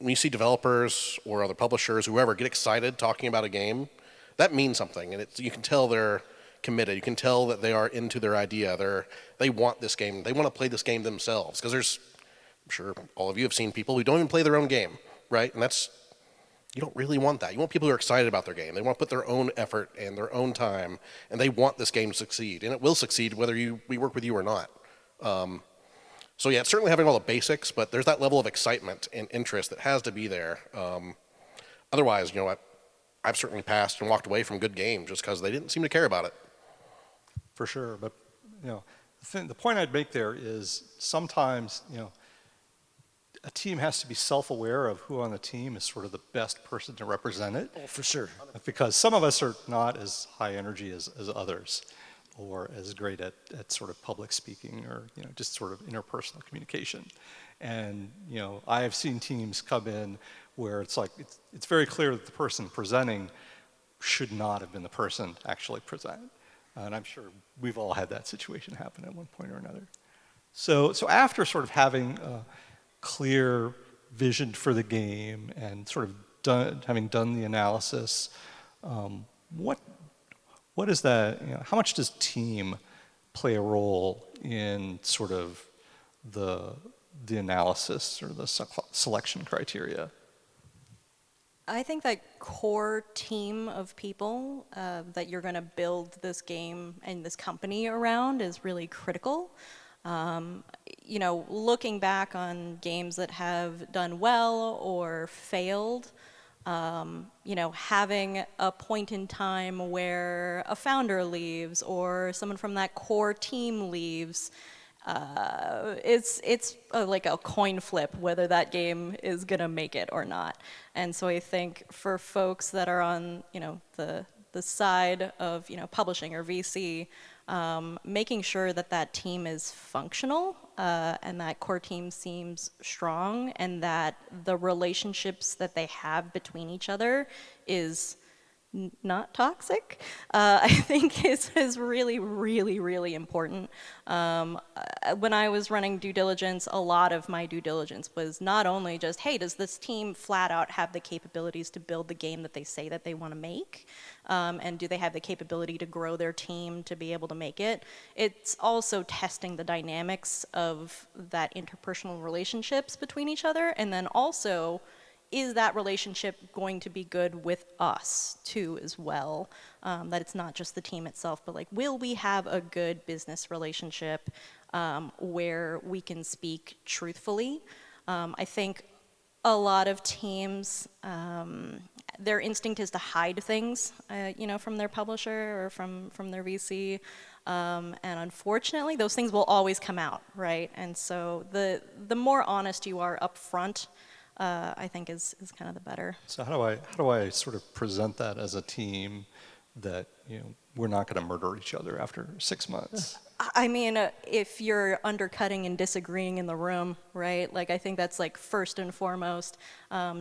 when you see developers or other publishers, whoever, get excited talking about a game, that means something, and you can tell they're committed. You can tell that they are into their idea. They want this game. They want to play this game themselves, because I'm sure all of you have seen people who don't even play their own game, right? And you don't really want that. You want people who are excited about their game. They want to put their own effort and their own time, and they want this game to succeed, and it will succeed whether we work with you or not. So yeah, it's certainly having all the basics, but there's that level of excitement and interest that has to be there. Otherwise, I've certainly passed and walked away from good games just because they didn't seem to care about it. For sure, but the point I'd make there is sometimes a team has to be self-aware of who on the team is sort of the best person to represent it. Oh, for sure. Because some of us are not as high energy as others, or as great at sort of public speaking, or just sort of interpersonal communication. And I have seen teams come in where it's like it's very clear that the person presenting should not have been the person to actually present. And I'm sure we've all had that situation happen at one point or another. So after sort of having a clear vision for the game and sort of having done the analysis, what is that? How much does team play a role in sort of the analysis or the selection criteria? I think that core team of people that you're going to build this game and this company around is really critical. Looking back on games that have done well or failed, having a point in time where a founder leaves or someone from that core team leaves, it's like a coin flip whether that game is gonna make it or not. And so I think for folks that are on the side of publishing or VC, making sure that team is functional and that core team seems strong, and that the relationships that they have between each other is not toxic, I think is really, really, really important. When I was running due diligence, a lot of my due diligence was not only just, hey, does this team flat out have the capabilities to build the game that they say that they want to make? And do they have the capability to grow their team to be able to make it? It's also testing the dynamics of that interpersonal relationships between each other, and then also, is that relationship going to be good with us too as well? That it's not just the team itself, but like, will we have a good business relationship where we can speak truthfully? I think a lot of teams, their instinct is to hide things, from their publisher or from their VC. And unfortunately, those things will always come out, right? And so the more honest you are up front, I think is kind of the better. So how do I sort of present that as a team that we're not going to murder each other after 6 months? I mean, if you're undercutting and disagreeing in the room, right? Like, I think that's like first and foremost,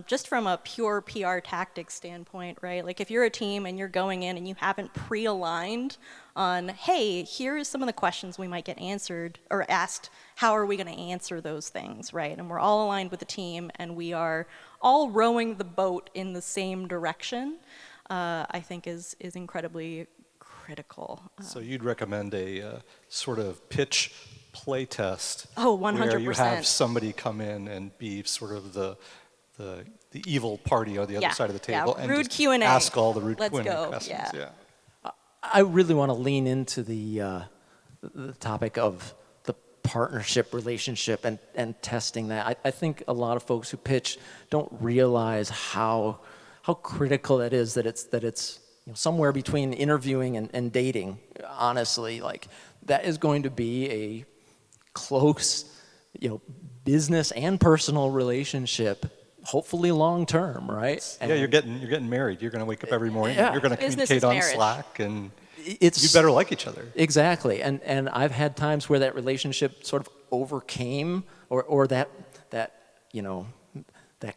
just from a pure PR tactics standpoint, right? Like, if you're a team and you're going in and you haven't pre-aligned on, hey, here's some of the questions we might get answered or asked, how are we going to answer those things, right? And we're all aligned with the team and we are all rowing the boat in the same direction, I think is incredibly critical. So you'd recommend a sort of pitch play test? Oh, 100%. Where you have somebody come in and be sort of the evil party on the other side of the table, yeah. and Rude just Q&A. ask all the rude Let's Q&A go. questions. Yeah. I really want to lean into the topic of the partnership relationship and testing that. I think a lot of folks who pitch don't realize how critical it is that it's somewhere between interviewing and dating. Honestly, like, that is going to be a close, business and personal relationship. Hopefully long term, right? Yeah, you're getting married. You're going to wake up every morning. Yeah. You're going to communicate on Slack, and you better like each other. Exactly, and I've had times where that relationship sort of overcame, or that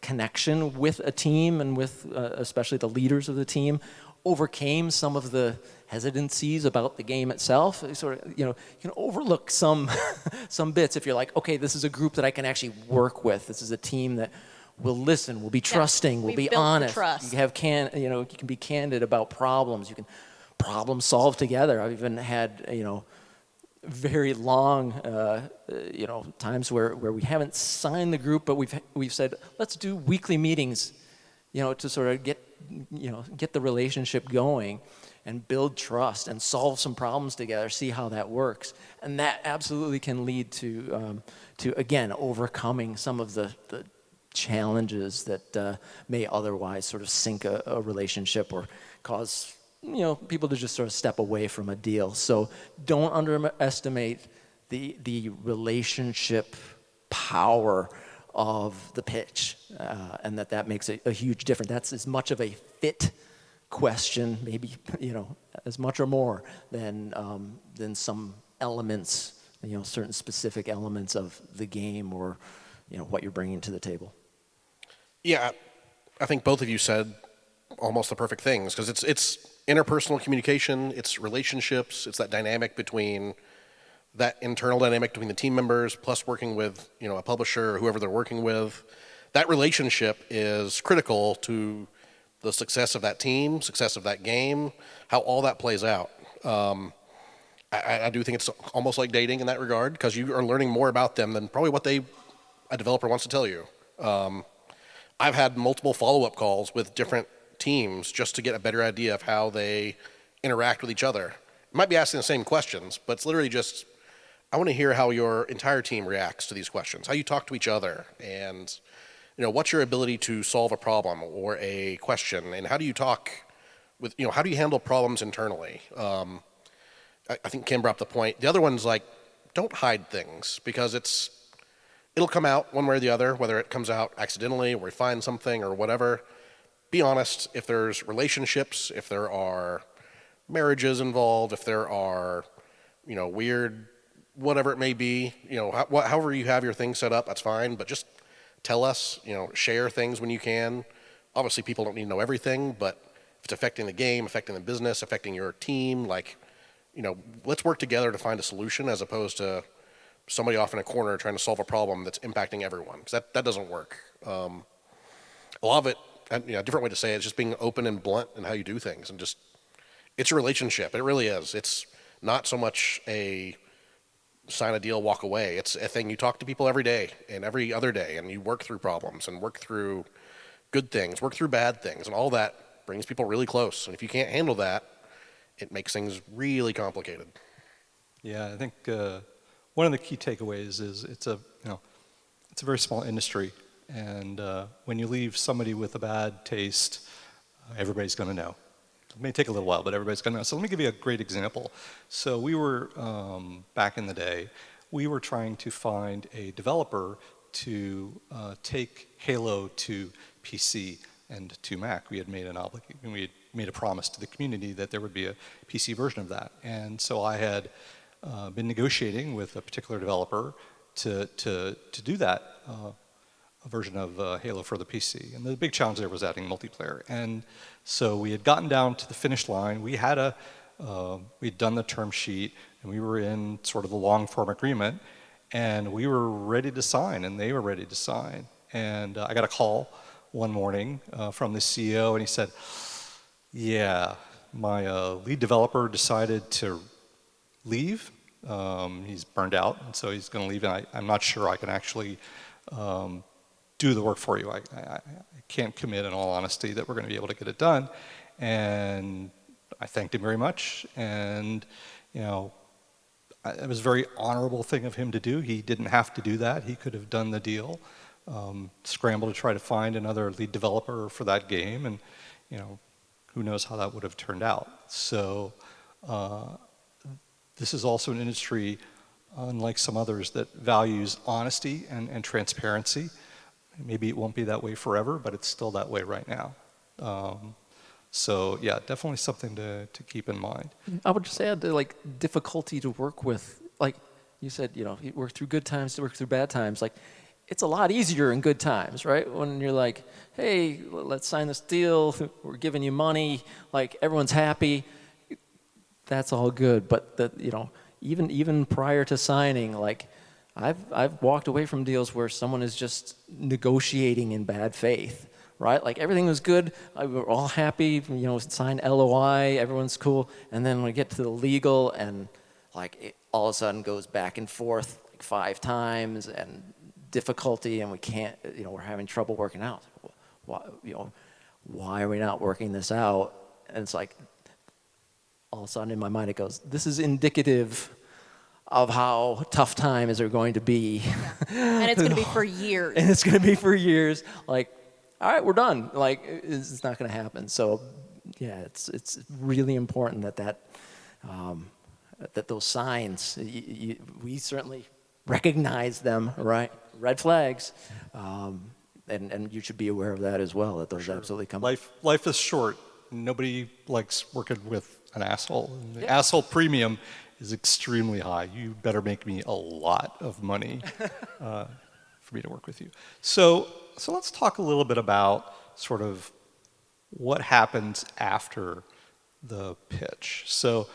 connection with a team and with especially the leaders of the team overcame some of the hesitancies about the game itself. Sort of, you can overlook some bits if you're like, okay, this is a group that I can actually work with. This is a team that we'll listen, we'll be trusting, we'll we be built the honest. trust. You have you can be candid about problems. You can problem solve together. I've even had very long times where we haven't signed the group, but we've said let's do weekly meetings, to sort of get the relationship going and build trust and solve some problems together, see how that works. And that absolutely can lead to again, overcoming some of the challenges that may otherwise sort of sink a relationship or cause, people to just sort of step away from a deal. So don't underestimate the relationship power of the pitch, and that makes a huge difference. That's as much of a fit question, maybe as much or more than some elements, certain specific elements of the game or what you're bringing to the table. Yeah, I think both of you said almost the perfect things, because it's interpersonal communication, it's relationships, it's that dynamic between that internal dynamic between the team members plus working with a publisher or whoever they're working with. That relationship is critical to the success of that team, success of that game, how all that plays out. I do think it's almost like dating in that regard, because you are learning more about them than probably what a developer wants to tell you. I've had multiple follow-up calls with different teams just to get a better idea of how they interact with each other. You might be asking the same questions, but it's literally just, I want to hear how your entire team reacts to these questions, how you talk to each other, and what's your ability to solve a problem or a question, and how do you talk with, how do you handle problems internally? I think Kim brought up the point. The other one's like, don't hide things, because it'll come out one way or the other, whether it comes out accidentally or we find something or whatever. Be honest. If there's relationships, if there are marriages involved, if there are, weird, whatever it may be, however you have your thing set up, that's fine. But just tell us, share things when you can. Obviously, people don't need to know everything, but if it's affecting the game, affecting the business, affecting your team, let's work together to find a solution, as opposed to somebody off in a corner trying to solve a problem that's impacting everyone, because that doesn't work. A lot of it, a different way to say it, is just being open and blunt in how you do things, and just, it's a relationship. It really is. It's not so much a sign a deal, walk away. It's a thing you talk to people every day and every other day, and you work through problems and work through good things, work through bad things, and all that brings people really close. And if you can't handle that, it makes things really complicated. Yeah, I think one of the key takeaways is it's a very small industry, and when you leave somebody with a bad taste, everybody's going to know. It may take a little while, but everybody's going to know. So let me give you a great example. So we were, back in the day, we were trying to find a developer to take Halo to PC and to Mac. We had made we had made a promise to the community that there would be a PC version of that. And so I had been negotiating with a particular developer to do that version of Halo for the PC. And the big challenge there was adding multiplayer. And so we had gotten down to the finish line. We had we'd done the term sheet, and we were in sort of the long form agreement, and we were ready to sign, and they were ready to sign. And I got a call one morning from the CEO, and he said, yeah, my lead developer decided to leave. He's burned out, and so he's going to leave, and I'm not sure I can actually do the work for you. I can't commit, in all honesty, that we're going to be able to get it done. And I thanked him very much, and it was a very honorable thing of him to do. He didn't have to do that. He could have done the deal, scrambled to try to find another lead developer for that game, and who knows how that would have turned out. So this is also an industry, unlike some others, that values honesty and transparency. Maybe it won't be that way forever, but it's still that way right now. So yeah, definitely something to keep in mind. I would just add the difficulty to work with. Like you said, you work through good times to work through bad times. Like, it's a lot easier in good times, right? When you're like, hey, let's sign this deal, we're giving you money, like everyone's happy, that's all good. But even prior to signing, like, I've walked away from deals where someone is just negotiating in bad faith, right? Like everything was good, we're all happy, signed LOI, everyone's cool, and then we get to the legal, and like it all of a sudden goes back and forth like 5 times, and difficulty, and we can't, we're having trouble working out. Why are we not working this out? And it's like, all of a sudden in my mind it goes, this is indicative of how tough times are going to be. And it's going to be for years. And it's going to be for years. Like, all right, we're done. Like, it's not going to happen. So, yeah, it's really important that those signs, we certainly recognize them, right? Red flags. And you should be aware of that as well, that those absolutely come. Life is short. Nobody likes working with an asshole. And the asshole premium is extremely high. You better make me a lot of money for me to work with you. So let's talk a little bit about sort of what happens after the pitch. So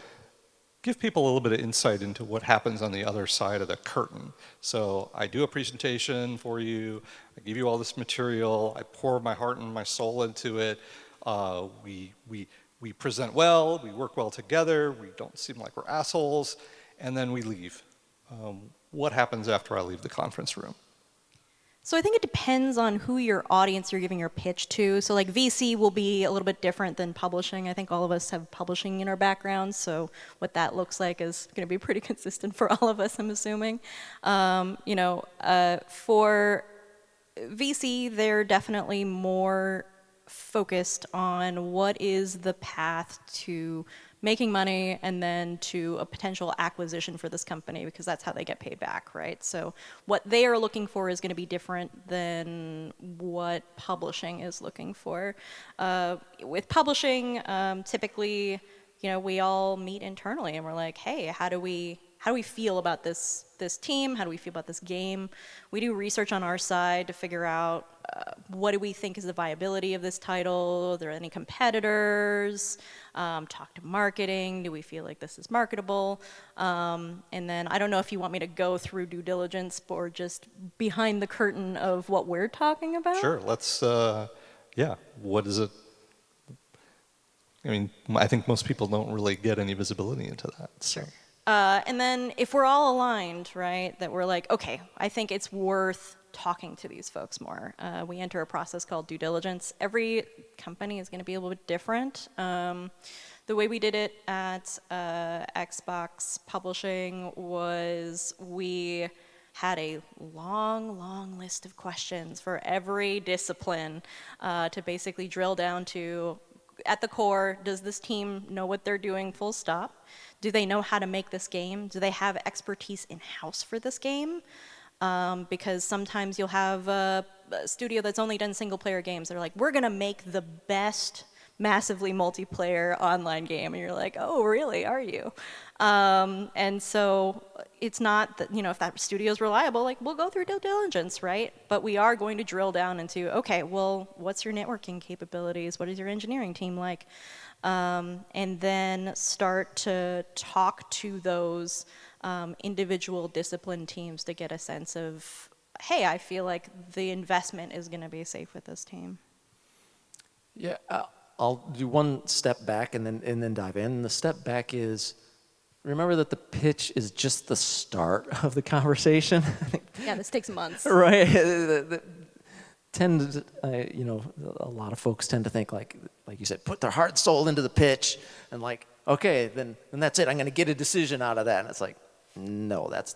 give people a little bit of insight into what happens on the other side of the curtain. So I do a presentation for you. I give you all this material. I pour my heart and my soul into it. We present well, we work well together, we don't seem like we're assholes, and then we leave. What happens after I leave the conference room? So I think it depends on who your audience you're giving your pitch to. So like VC will be a little bit different than publishing. I think all of us have publishing in our backgrounds, so what that looks like is going to be pretty consistent for all of us, I'm assuming. For VC, they're definitely more focused on what is the path to making money and then to a potential acquisition for this company, because that's how they get paid back, right? So what they are looking for is going to be different than what publishing is looking for. With publishing, typically, we all meet internally and we're like, hey, how do we feel about this team? How do we feel about this game? We do research on our side to figure out what do we think is the viability of this title? Are there any competitors? Talk to marketing. Do we feel like this is marketable? And then I don't know if you want me to go through due diligence or just behind the curtain of what we're talking about. Sure. Let's. What is it? I mean, I think most people don't really get any visibility into that. So. Sure. And then if we're all aligned, right, that we're like, okay, I think it's worth talking to these folks more. We enter a process called due diligence. Every company is going to be a little bit different. The way we did it at Xbox Publishing was we had a long list of questions for every discipline to basically drill down to, at the core, does this team know what they're doing, full stop? Do they know how to make this game? Do they have expertise in-house for this game? Because sometimes you'll have a studio that's only done single-player games. They're like, we're going to make the best massively multiplayer online game. And you're like, oh, really? Are you? And so it's not that, if that studio's reliable, like, we'll go through due diligence, right? But we are going to drill down into, okay, well, what's your networking capabilities? What is your engineering team like? And then start to talk to those individual discipline teams to get a sense of, hey, I feel like the investment is going to be safe with this team. Yeah, I'll do one step back and then dive in. The step back is, remember that the pitch is just the start of the conversation. Yeah, this takes months. Right. A lot of folks tend to think like you said, put their heart and soul into the pitch, and like, okay, then that's it. I'm going to get a decision out of that. And it's like, no, that's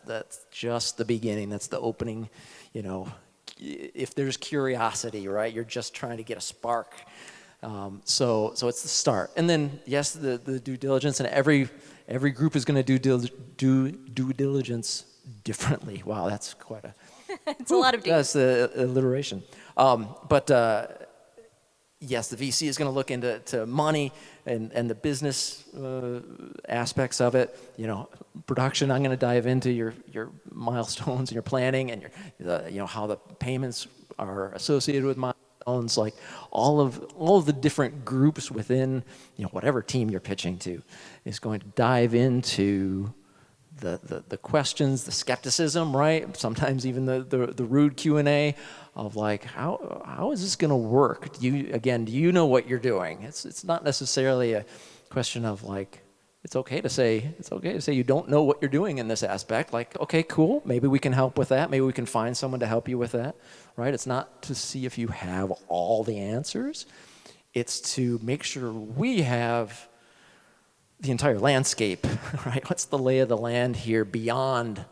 just the beginning. That's the opening. If there's curiosity, right, you're just trying to get a spark. So it's the start, and then yes, the due diligence, and every group is going to do due diligence differently. Wow, that's quite a. It's a lot of detail. That's the alliteration. Yes, the VC is going to look into money and the business aspects of it. Production. I'm going to dive into your milestones and your planning and your how the payments are associated with milestones. Like all of the different groups within whatever team you're pitching to is going to dive into the questions, the skepticism, right? Sometimes even the rude Q&A of like, how is this going to work? Do you know what you're doing? It's not necessarily a question of like, it's okay to say you don't know what you're doing in this aspect. Like, okay, cool. Maybe we can help with that. Maybe we can find someone to help you with that, right? It's not to see if you have all the answers. It's to make sure we have the entire landscape, right? What's the lay of the land here beyond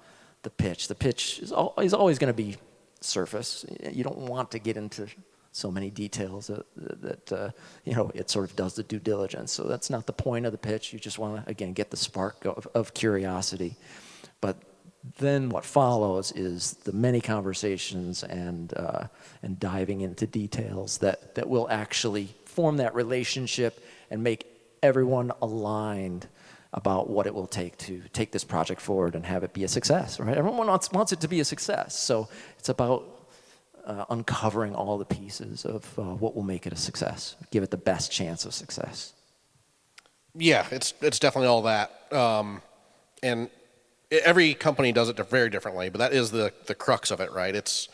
the pitch? The pitch is always going to be surface. You don't want to get into so many details that it sort of does the due diligence. So that's not the point of the pitch. You just want to, again, get the spark of curiosity. But then what follows is the many conversations and diving into details that will actually form that relationship and make everyone aligned about what it will take to take this project forward and have it be a success, right? Everyone wants it to be a success. So it's about uncovering all the pieces of what will make it a success, give it the best chance of success. Yeah, it's definitely all that. And every company does it very differently, but that is the crux of it, right? It's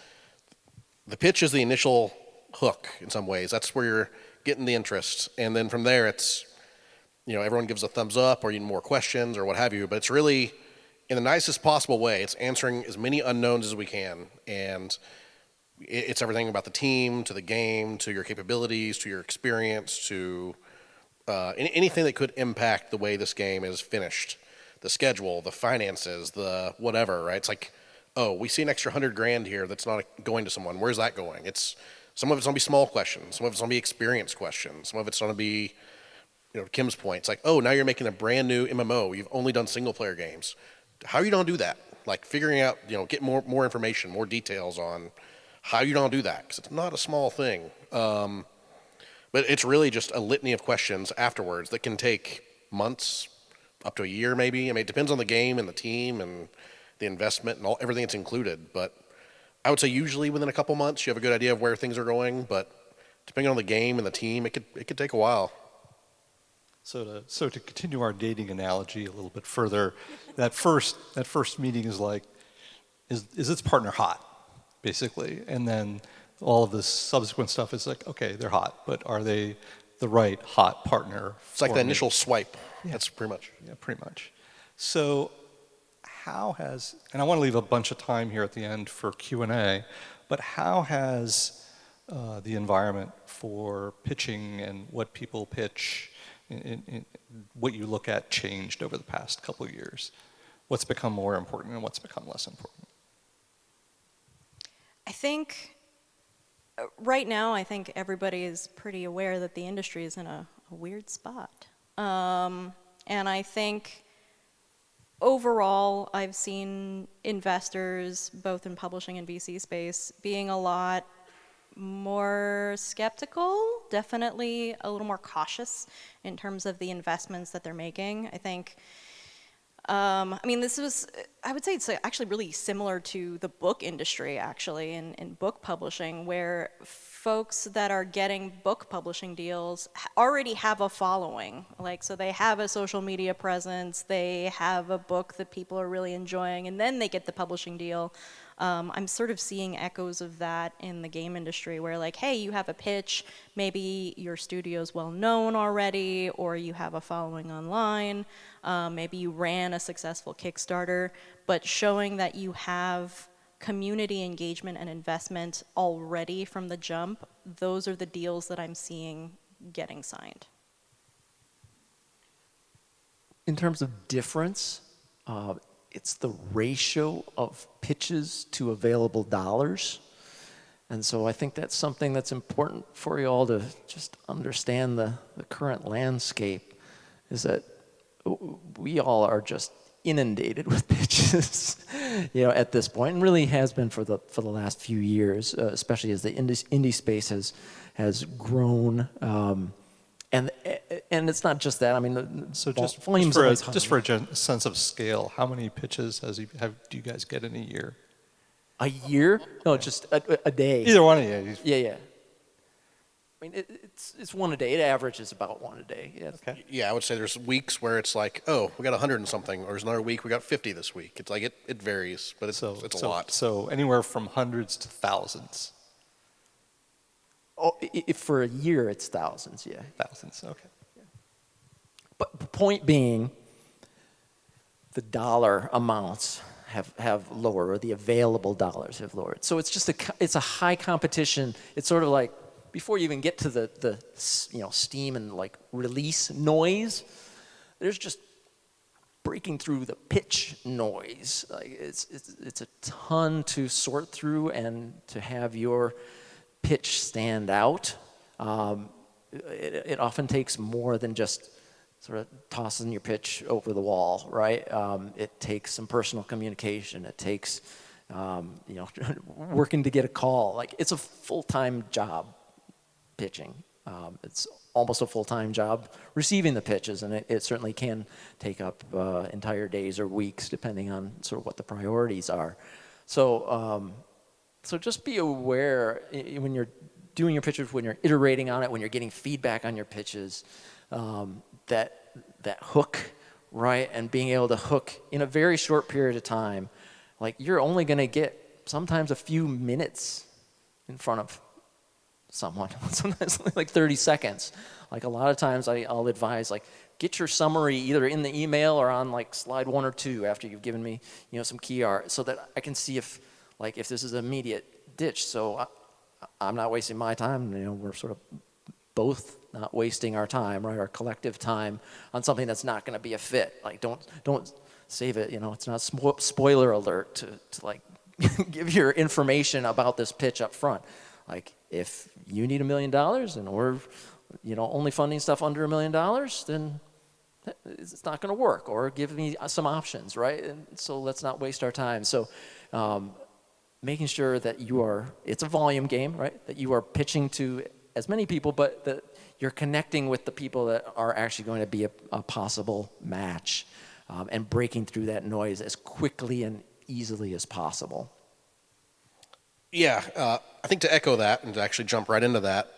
the pitch is the initial hook in some ways. That's where you're getting the interest. And then from there, it's, everyone gives a thumbs up or more questions or what have you, but it's really, in the nicest possible way, it's answering as many unknowns as we can. And it's everything about the team, to the game, to your capabilities, to your experience, to anything that could impact the way this game is finished. The schedule, the finances, the whatever, right? It's like, oh, we see an extra $100,000 here that's not going to someone. Where's that going? Some of it's going to be small questions. Some of it's going to be experience questions. Some of it's going to be, Kim's point. It's like, oh, now you're making a brand new MMO. You've only done single player games. How are you going to do that? Like figuring out, get more information, more details on how you don't do that, because it's not a small thing. But it's really just a litany of questions afterwards that can take months, up to a year maybe. I mean, it depends on the game and the team and the investment and everything that's included. But I would say usually within a couple months you have a good idea of where things are going. But depending on the game and the team, it could take a while. So to continue our dating analogy a little bit further, that first meeting is like, is this partner hot, basically, and then all of this subsequent stuff is like, okay, they're hot, but are they the right hot partner? It's like the initial swipe. Yeah. That's pretty much. Yeah, pretty much. So and I want to leave a bunch of time here at the end for Q&A, but how has the environment for pitching and what people pitch, in what you look at, changed over the past couple of years? What's become more important and what's become less important? I think right now, I think everybody is pretty aware that the industry is in a weird spot. And I think overall, I've seen investors, both in publishing and VC space, being a lot more skeptical, definitely a little more cautious in terms of the investments that they're making. I think, I would say it's actually really similar to the book industry, actually, in book publishing, where folks that are getting book publishing deals already have a following. So they have a social media presence, they have a book that people are really enjoying, and then they get the publishing deal. I'm sort of seeing echoes of that in the game industry where hey, you have a pitch, maybe your studio's well known already, or you have a following online, maybe you ran a successful Kickstarter, but showing that you have community engagement and investment already from the jump, those are the deals that I'm seeing getting signed. In terms of difference, it's the ratio of pitches to available dollars. And so I think that's something that's important for you all to just understand the current landscape, is that we all are just inundated with pitches, at this point, and really has been for the last few years, especially as the indie space has grown. And it's not just that. I mean, so just for a sense of scale, how many pitches do you guys get in a year? A year? No, just a day. Either one of you. Yeah. I mean, it's one a day. It averages about one a day. Yeah. Okay. Yeah, I would say there's weeks where it's like, oh, we got 100 and something, or there's another week we got 50 this week. It's like it varies, but it's a lot. So anywhere from hundreds to thousands. Oh, if for a year it's thousands, yeah. Thousands, okay. But the point being, the dollar amounts have lowered, or the available dollars have lowered. So it's just it's a high competition. It's sort of like before you even get to the steam and like release noise, there's just breaking through the pitch noise. Like it's a ton to sort through, and to have your pitch stand out. It often takes more than just sort of tossing your pitch over the wall, right? It takes some personal communication. It takes, working to get a call. Like, it's a full-time job, pitching. It's almost a full-time job receiving the pitches, and it certainly can take up entire days or weeks, depending on sort of what the priorities are. So just be aware when you're doing your pitches, when you're iterating on it, when you're getting feedback on your pitches, that hook, right? And being able to hook in a very short period of time. Like, you're only going to get sometimes a few minutes in front of someone, sometimes only like 30 seconds. Like, a lot of times I'll advise, like, get your summary either in the email or on like slide 1 or 2 after you've given me, some key art, so that I can see if this is an immediate ditch. So I'm not wasting my time. We're sort of both not wasting our time, right? Our collective time on something that's not going to be a fit. Like, don't save it. It's not spoiler alert to like give your information about this pitch up front. Like, if you need $1 million and we're, only funding stuff under $1 million, then it's not going to work. Or give me some options, right? And so let's not waste our time. So making sure that it's a volume game, right? That you are pitching to as many people, but that you're connecting with the people that are actually going to be a possible match, and breaking through that noise as quickly and easily as possible. Yeah, I think to echo that and to actually jump right into that,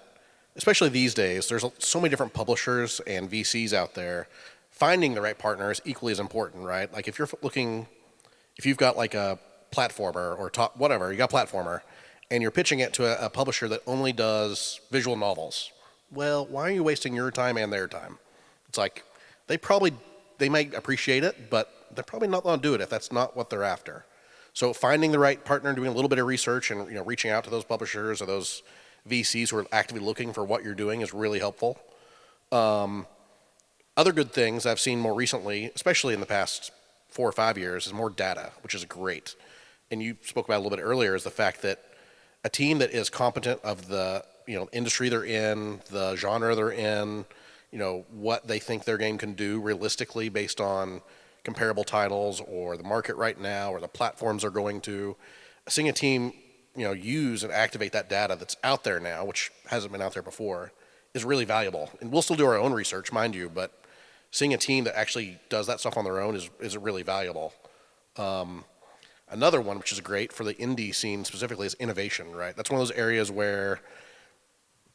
especially these days, there's so many different publishers and VCs out there. Finding the right partner is equally as important, right? Like, if you've got like a platformer or whatever, you got a platformer, and you're pitching it to a publisher that only does visual novels, well, why are you wasting your time and their time? It's like, they might appreciate it, but they're probably not going to do it if that's not what they're after. So finding the right partner, doing a little bit of research, and reaching out to those publishers or those VCs who are actively looking for what you're doing is really helpful. Other good things I've seen more recently, especially in the past 4 or 5 years, is more data, which is great. And you spoke about it a little bit earlier, is the fact that a team that is competent of the industry they're in, the genre they're in, what they think their game can do realistically based on comparable titles or the market right now or the platforms they're going to. Seeing a team use and activate that data that's out there now, which hasn't been out there before, is really valuable. And we'll still do our own research, mind you, but seeing a team that actually does that stuff on their own is really valuable. Another one, which is great for the indie scene specifically, is innovation, right? That's one of those areas where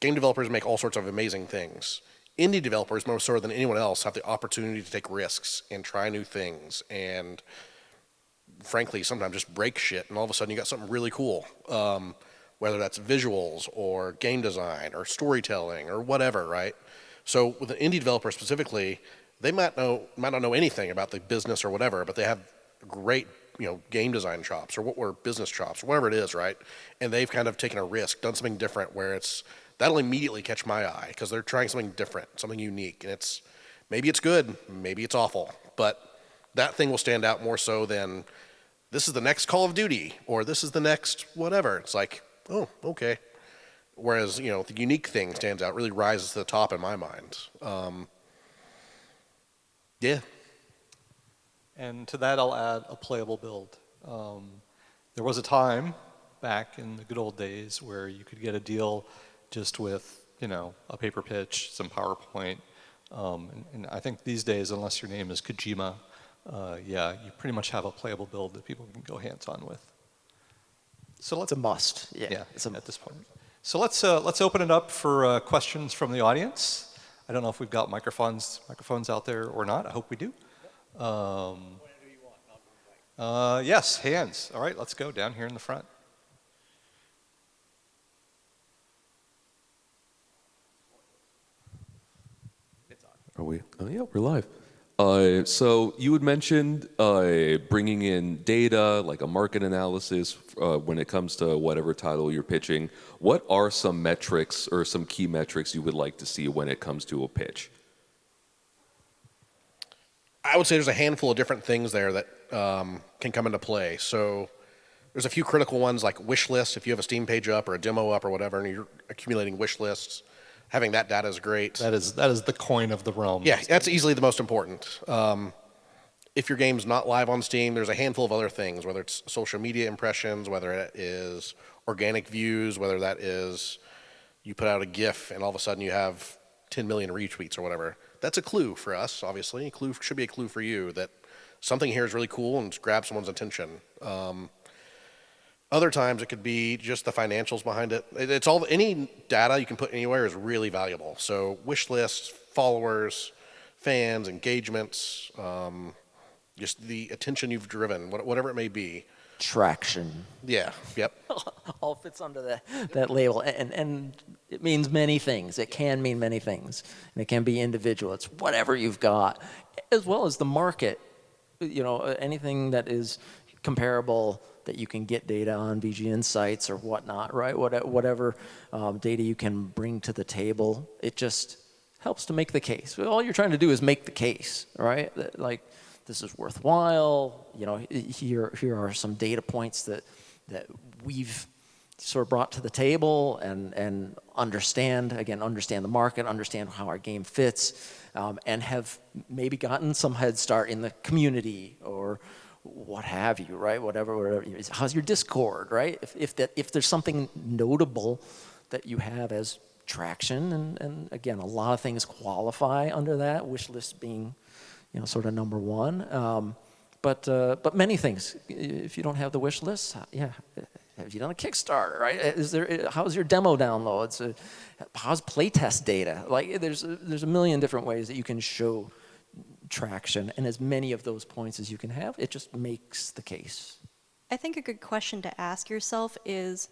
game developers make all sorts of amazing things. Indie developers, more so than anyone else, have the opportunity to take risks and try new things and, frankly, sometimes just break shit, and all of a sudden you got something really cool, whether that's visuals or game design or storytelling or whatever, right? So with an indie developer specifically, they might not know anything about the business or whatever, but they have great game design chops or business chops or whatever it is, right? And they've kind of taken a risk, done something different where that'll immediately catch my eye because they're trying something different, something unique. And maybe it's good, maybe it's awful, but that thing will stand out more so than this is the next Call of Duty or this is the next whatever. It's like, oh, okay. Whereas, the unique thing stands out, really rises to the top in my mind. Yeah. And to that, I'll add a playable build. There was a time back in the good old days where you could get a deal just with, a paper pitch, some PowerPoint. And I think these days, unless your name is Kojima, you pretty much have a playable build that people can go hands-on with. So It's a must. Yeah. Yeah, It's a at this point. So let's open it up for questions from the audience. I don't know if we've got microphones out there or not. I hope we do. Yes, hands. All right, let's go down here in the front. Are we? Oh, yeah, we're live. So you had mentioned bringing in data, like a market analysis, when it comes to whatever title you're pitching. What are some metrics or some key metrics you would like to see when it comes to a pitch? I would say there's a handful of different things there that can come into play. So there's a few critical ones like wish lists. If you have a Steam page up or a demo up or whatever, and you're accumulating wish lists, having that data is great. That is the coin of the realm. Yeah, that's easily the most important. If your game's not live on Steam, there's a handful of other things, whether it's social media impressions, whether it is organic views, whether that is you put out a GIF and all of a sudden you have 10 million retweets or whatever. That's a clue for us, obviously. A clue should be a clue for you that something here is really cool and grab someone's attention. Other times it could be just the financials behind it. It's all any data you can put anywhere is really valuable. So wish lists, followers, fans, engagements, just the attention you've driven, whatever it may be. Traction. Yeah. Yep. All fits under that label, and it means many things. It can mean many things, and it can be individual. It's whatever you've got, as well as the market. Anything that is comparable that you can get data on VG Insights or whatnot, right? Whatever data you can bring to the table, it just helps to make the case. All you're trying to do is make the case, right? Like, this is worthwhile. Here are some data points that we've sort of brought to the table and understand the market, understand how our game fits, and have maybe gotten some head start in the community or what have you, right? Whatever. How's your Discord, right? If there's something notable that you have as traction, and again, a lot of things qualify under that, wish list being, sort of number one. But many things. If you don't have the wish list, have you done a Kickstarter, right? How's your demo downloads? How's playtest data? Like, there's a million different ways that you can show traction, and as many of those points as you can have, it just makes the case. I think a good question to ask yourself is,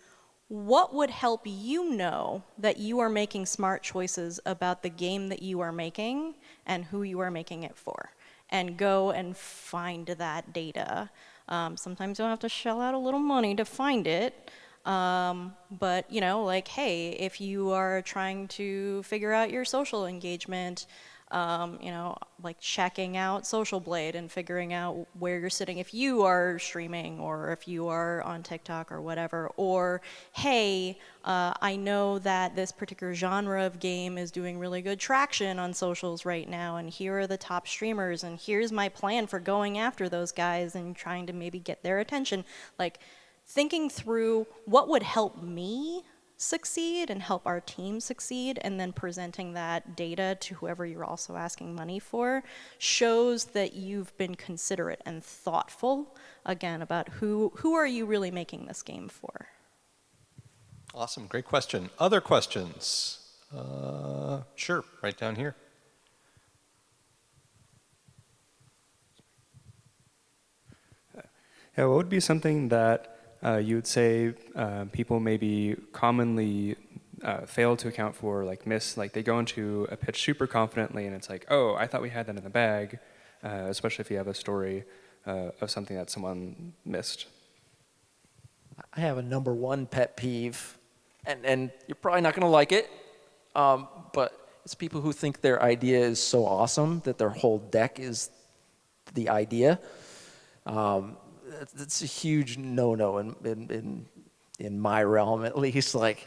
what would help you know that you are making smart choices about the game that you are making and who you are making it for? And go and find that data. Sometimes you'll have to shell out a little money to find it. But, hey, if you are trying to figure out your social engagement, like checking out Social Blade and figuring out where you're sitting if you are streaming or if you are on TikTok or whatever. Or, hey, I know that this particular genre of game is doing really good traction on socials right now, and here are the top streamers, and here's my plan for going after those guys and trying to maybe get their attention. Like, thinking through what would help me succeed and help our team succeed, and then presenting that data to whoever you're also asking money for shows that you've been considerate and thoughtful, again, about who are you really making this game for. Awesome, great question. Other questions? Sure, right down here. Yeah, what would be something that you would say people maybe commonly fail to account for, like miss, like they go into a pitch super confidently and it's like, oh, I thought we had that in the bag, especially if you have a story of something that someone missed? I have a number one pet peeve, and you're probably not going to like it, but it's people who think their idea is so awesome that their whole deck is the idea. It's a huge no-no in my realm, at least. Like,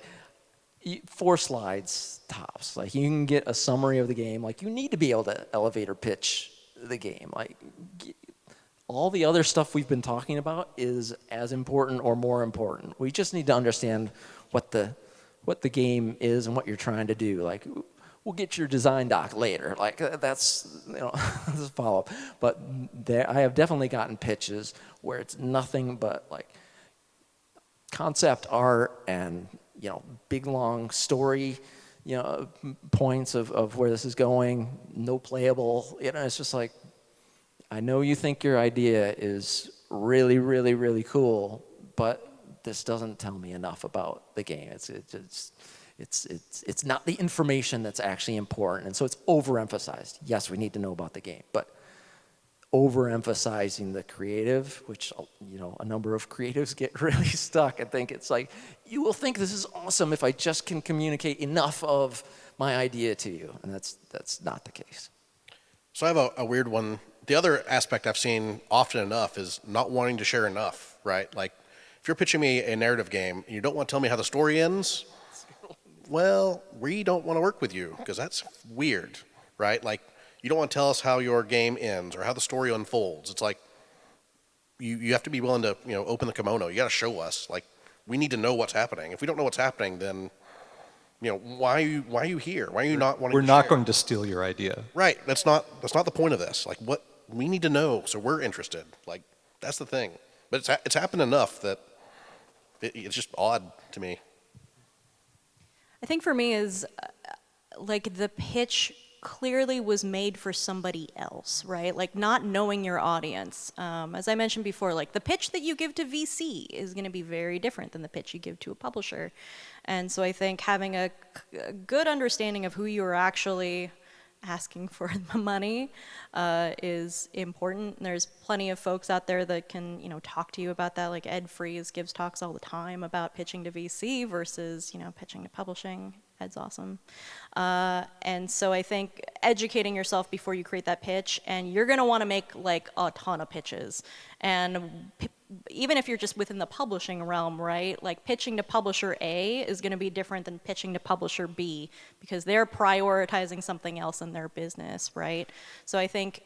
4 slides tops. Like, you can get a summary of the game. Like, you need to be able to elevator pitch the game. Like, all the other stuff we've been talking about is as important or more important. We just need to understand what the game is and what you're trying to do. Like, we'll get your design doc later. Like, that's, that's a follow-up. But I have definitely gotten pitches where it's nothing but like concept art and big long story, points of where this is going, no playable. It's just like, I know you think your idea is really, really, really cool, but this doesn't tell me enough about the game. It's not the information that's actually important, and so it's overemphasized. Yes, we need to know about the game, but overemphasizing the creative, which a number of creatives get really stuck and think it's like, you will think this is awesome if I just can communicate enough of my idea to you, and that's not the case. So I have a weird one. The other aspect I've seen often enough is not wanting to share enough, right? Like, if you're pitching me a narrative game and you don't want to tell me how the story ends, well, we don't want to work with you because that's weird, right? Like, you don't want to tell us how your game ends or how the story unfolds. It's like, you have to be willing to, open the kimono. You got to show us. Like, we need to know what's happening. If we don't know what's happening, then, why are you here? Why are you not wanting to We're not share? going to steal your idea. Right. That's not the point of this. Like, what we need to know, so we're interested. Like, that's the thing. But it's happened enough that it's just odd to me. I think for me is like the pitch clearly was made for somebody else, right? Like not knowing your audience. As I mentioned before, like the pitch that you give to VC is going to be very different than the pitch you give to a publisher. And so I think having a good understanding of who you are actually asking for the money is important. There's plenty of folks out there that can, talk to you about that. Like Ed Freeze gives talks all the time about pitching to VC versus, pitching to publishing. Ed's awesome. And so I think educating yourself before you create that pitch, and you're going to want to make like a ton of pitches. And even if you're just within the publishing realm, right? Like pitching to publisher A is going to be different than pitching to publisher B because they're prioritizing something else in their business, right? So I think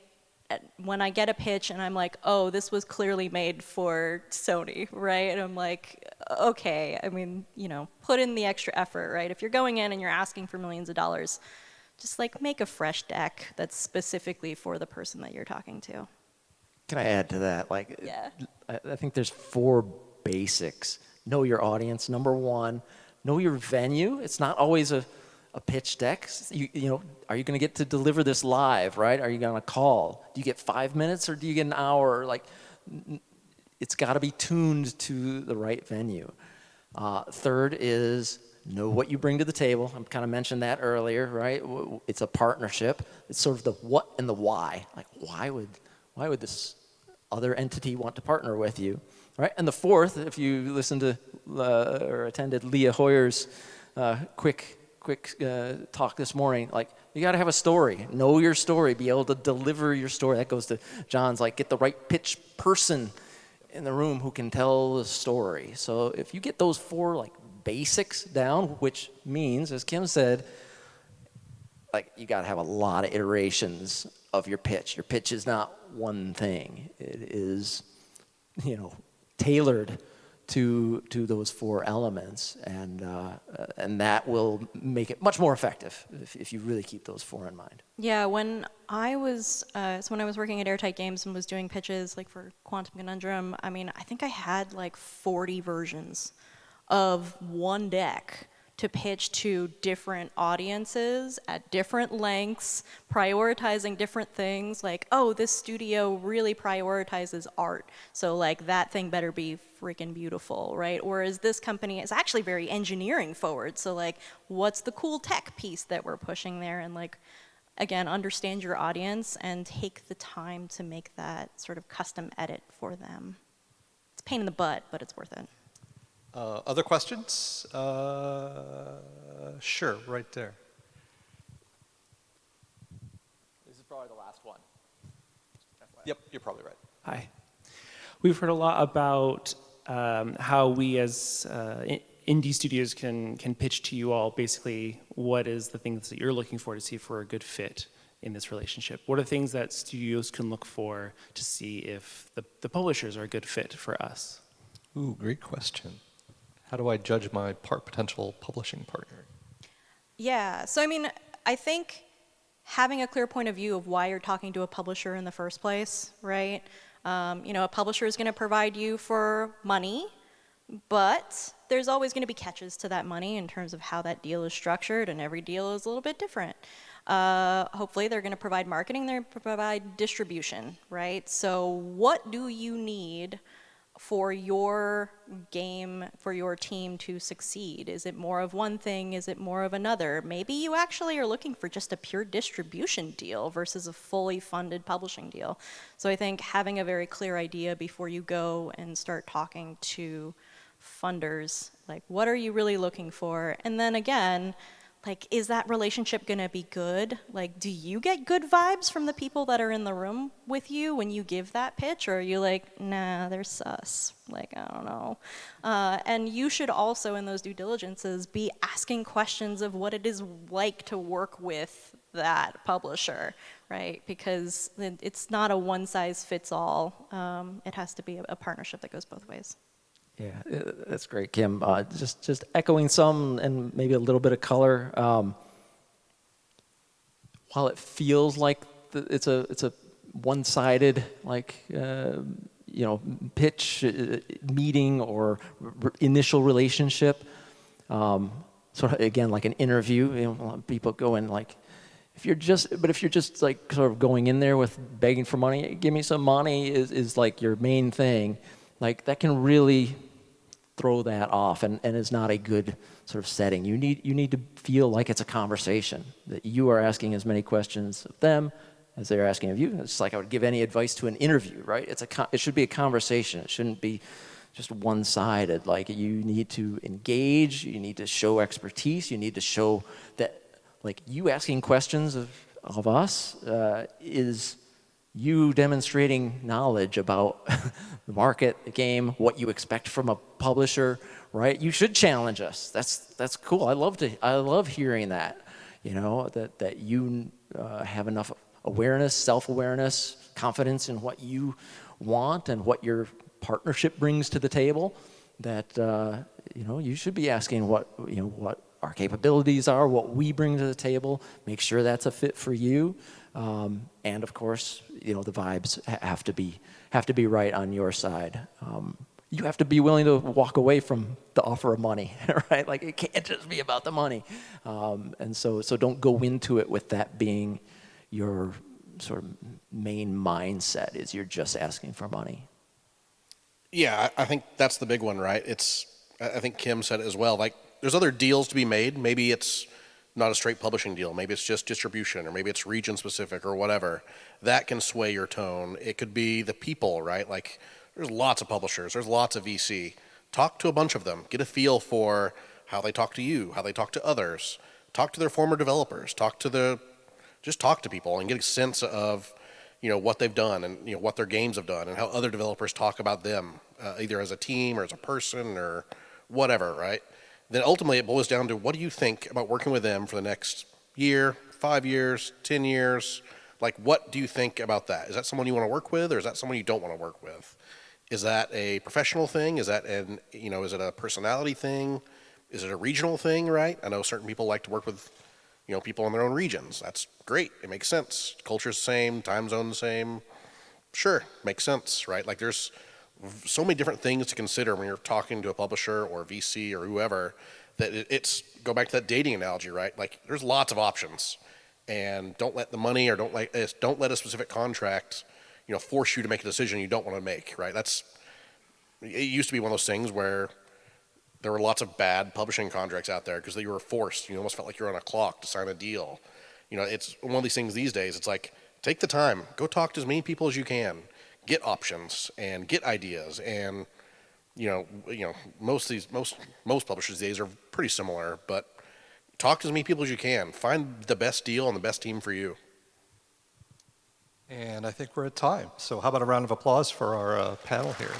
when I get a pitch and I'm like, oh, this was clearly made for Sony, right? And I'm like, okay, I mean, put in the extra effort, right? If you're going in and you're asking for millions of dollars, just like make a fresh deck that's specifically for the person that you're talking to. Can I add to that? Like, Yeah. I think there's 4 basics. Know your audience. Number 1, know your venue. It's not always a pitch deck. Are you going to get to deliver this live, right? Are you going to call? Do you get 5 minutes or do you get an hour? Like, it's got to be tuned to the right venue. Third is know what you bring to the table. I kind of mentioned that earlier, right? It's a partnership. It's sort of the what and the why. Like, why would this other entity want to partner with you, right? And the fourth, if you listened to or attended Leah Hoyer's quick talk this morning, like you got to have a story, know your story, be able to deliver your story. That goes to John's, like get the right pitch person in the room who can tell the story. So if you get those 4 like basics down, which means, as Kim said, like you got to have a lot of iterations of your pitch. Your pitch is not one thing. It is, tailored to those 4 elements, and that will make it much more effective if you really keep those 4 in mind. Yeah, when I was working at Airtight Games and was doing pitches like for Quantum Conundrum, I mean, I think I had like 40 versions of one deck to pitch to different audiences at different lengths, prioritizing different things. Like, oh, this studio really prioritizes art, so like that thing better be freaking beautiful, right? Whereas this company is actually very engineering forward, so like, what's the cool tech piece that we're pushing there? And like, again, understand your audience and take the time to make that sort of custom edit for them. It's a pain in the butt, but it's worth it. Other questions? Sure, right there. This is probably the last one. Yep, you're probably right. Hi. We've heard a lot about how we as indie studios can pitch to you all basically what is the things that you're looking for to see if we're a good fit in this relationship. What are things that studios can look for to see if the publishers are a good fit for us? Ooh, great question. How do I judge my potential publishing partner? Yeah, so I mean, I think having a clear point of view of why you're talking to a publisher in the first place, right? A publisher is going to provide you for money, but there's always going to be catches to that money in terms of how that deal is structured, and every deal is a little bit different. Hopefully they're going to provide marketing, they're going to provide distribution, right? So what do you need for your game, for your team to succeed? Is it more of one thing? Is it more of another? Maybe you actually are looking for just a pure distribution deal versus a fully funded publishing deal. So I think having a very clear idea before you go and start talking to funders, like what are you really looking for? And then again, like, is that relationship gonna be good? Like, do you get good vibes from the people that are in the room with you when you give that pitch? Or are you like, nah, they're sus, like, I don't know. And you should also, in those due diligences, be asking questions of what it is like to work with that publisher, right? Because it's not a one-size-fits-all. It has to be a partnership that goes both ways. Yeah, that's great, Kim. Just echoing some and maybe a little bit of color. While it feels like it's a one-sided pitch meeting or initial relationship, sort of again like an interview. You know, people go in like, if you're just like sort of going in there with begging for money, give me some money is like your main thing. Like that can really throw that off and is not a good sort of setting. You need to feel like it's a conversation, that you are asking as many questions of them as they're asking of you. It's like I would give any advice to an interview, right? It should be a conversation. It shouldn't be just one-sided. Like you need to engage, you need to show expertise, you need to show that like you asking questions of us is you demonstrating knowledge about the market, the game, what you expect from a publisher, right? You should challenge us. That's cool. I love hearing that. You know, that you have enough awareness, self-awareness, confidence in what you want and what your partnership brings to the table. That you should be asking what our capabilities are, what we bring to the table. Make sure that's a fit for you. And of course, the vibes have to be right on your side. You have to be willing to walk away from the offer of money, right? Like it can't just be about the money. And so don't go into it with that being your sort of main mindset, is you're just asking for money. Yeah, I think that's the big one, right? I think Kim said it as well. Like, there's other deals to be made. Maybe it's not a straight publishing deal. Maybe it's just distribution, or maybe it's region specific or whatever. That can sway your tone. It could be the people, right? Like, there's lots of publishers. There's lots of VC. Talk to a bunch of them. Get a feel for how they talk to you, how they talk to others. Talk to their former developers. Just talk to people and get a sense of, what they've done and, what their games have done and how other developers talk about them, either as a team or as a person or whatever, right? Then ultimately it boils down to, what do you think about working with them for the next year, 5 years, 10 years? Like, what do you think about that? Is that someone you want to work with, or is that someone you don't want to work with? Is that a professional thing? Is that is it a personality thing? Is it a regional thing, right? I know certain people like to work with, people in their own regions. That's great. It makes sense. Culture's the same, time zone the same. Sure, makes sense, right? Like, there's so many different things to consider when you're talking to a publisher or a VC or whoever, that it's go back to that dating analogy, right? Like, there's lots of options, and don't let the money or don't let a specific contract, force you to make a decision you don't want to make, right? It used to be one of those things where there were lots of bad publishing contracts out there because you were forced. You almost felt like you were on a clock to sign a deal. It's one of these things these days. It's like, take the time, go talk to as many people as you can. Get options and get ideas, and most publishers these days are pretty similar. But talk to as many people as you can. Find the best deal and the best team for you. And I think we're at time. So how about a round of applause for our panel here?